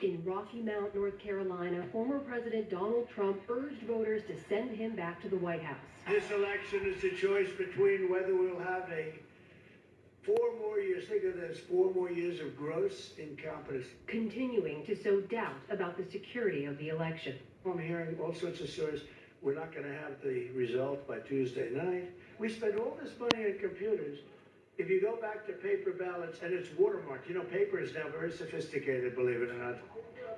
In Rocky Mount, North Carolina, former President Donald Trump urged voters to send him back to the White House. This election is a choice between whether we'll have 4 more years, think of this, 4 more years of gross incompetence. Continuing to sow doubt about the security of the election. I'm hearing all sorts of stories. We're not going to have the result by Tuesday night. We spend all this money on computers. If you go back to paper ballots, and it's watermarked, you know, paper is now very sophisticated, believe it or not.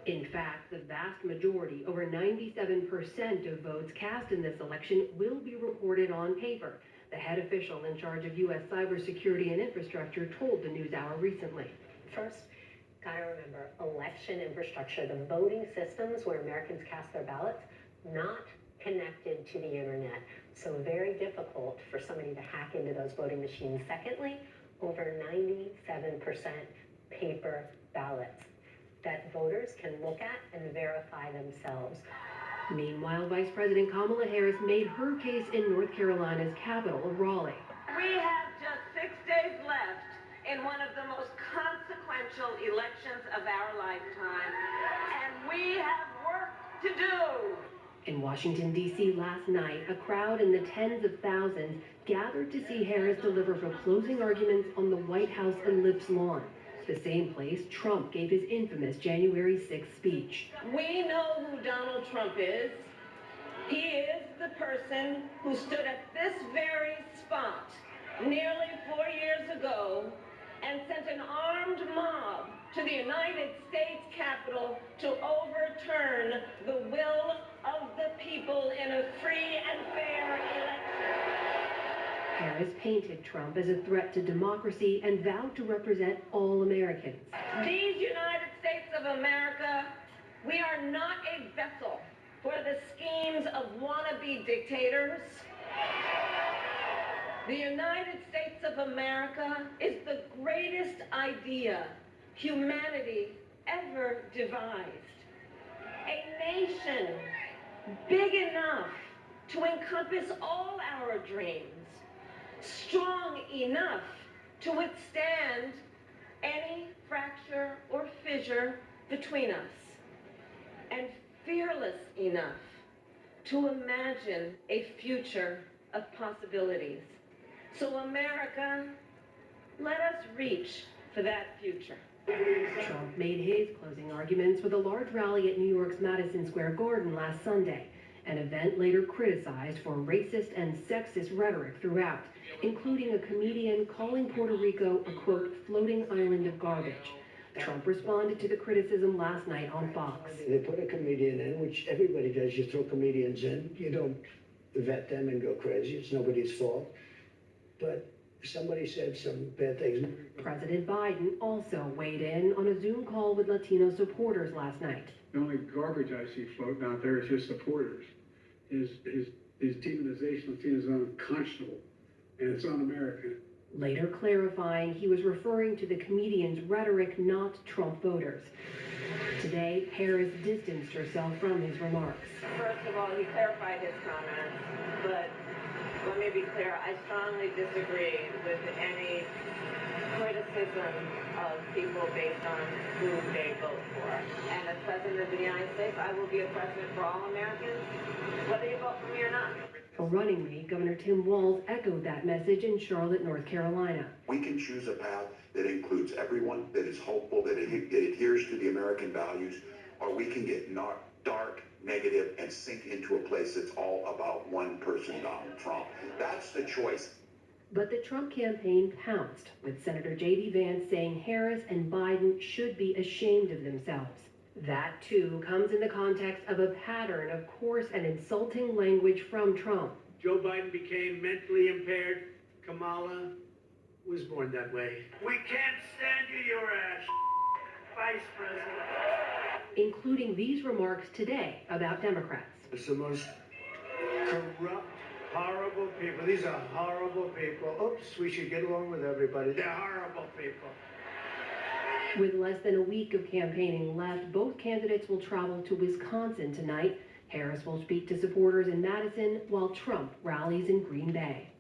In fact, the vast majority, over 97% of votes cast in this election will be recorded on paper. The head official in charge of U.S. cybersecurity and infrastructure told the NewsHour recently. First, gotta remember, election infrastructure, the voting systems where Americans cast their ballots, not connected to the internet. So very difficult for somebody to hack into those voting machines. Secondly, over 97% paper ballots that voters can look at and verify themselves. Meanwhile, Vice President Kamala Harris made her case in North Carolina's capital of Raleigh. We have just 6 days left in one of the most consequential elections of our lifetime, and we have work to do. In Washington, D.C. last night, a crowd in the tens of thousands gathered to see Harris deliver her closing arguments on the White House Ellipse lawn, the same place Trump gave his infamous January 6th speech. We know who Donald Trump is. He is the person who stood at this very spot nearly 4 years ago and sent an armed mob to the United States Capitol to overturn the will of the people in a free and fair election. Harris painted Trump as a threat to democracy and vowed to represent all Americans. These United States of America, we are not a vessel for the schemes of wannabe dictators. The United States of America is the greatest idea humanity ever devised. A nation big enough to encompass all our dreams, strong enough to withstand any fracture or fissure between us, and fearless enough to imagine a future of possibilities. So America, let us reach for that future. Trump made his closing arguments with a large rally at New York's Madison Square Garden last Sunday, an event later criticized for racist and sexist rhetoric throughout, including a comedian calling Puerto Rico a, quote, floating island of garbage. Trump responded to the criticism last night on Fox. They put a comedian in, which everybody does. You throw comedians in. You don't vet them and go crazy. It's nobody's fault. But somebody said some bad things. President Biden also weighed in on a Zoom call with Latino supporters last night. The only garbage I see floating out there is his supporters. His demonization of Latinos is unconscionable, and it's un-American. Later clarifying he was referring to the comedian's rhetoric, not Trump voters. Today, Harris distanced herself from his remarks. First of all, he clarified his comments, but let me be clear, I strongly disagree with any criticism of people based on who they vote for. And as President of the United States, I will be a president for all Americans, whether you vote for me or not. For running mate, Governor Tim Walz echoed that message in Charlotte, North Carolina. We can choose a path that includes everyone, that is hopeful, that adheres to the American values, or we can get dark, negative, and sink into a place that's all about one person, Donald Trump. That's the choice. But the Trump campaign pounced, with Senator J.D. Vance saying Harris and Biden should be ashamed of themselves. That, too, comes in the context of a pattern of coarse and insulting language from Trump. Joe Biden became mentally impaired. Kamala was born that way. We can't stand you, your ass, Vice President. Including these remarks today about Democrats. It's the most corrupt, horrible people. These are horrible people. Oops, we should get along with everybody. They're horrible people. With less than a week of campaigning left, both candidates will travel to Wisconsin tonight. Harris will speak to supporters in Madison, while Trump rallies in Green Bay.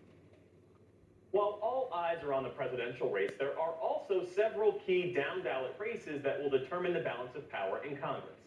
While all eyes are on the presidential race, there are also several key down-ballot races that will determine the balance of power in Congress.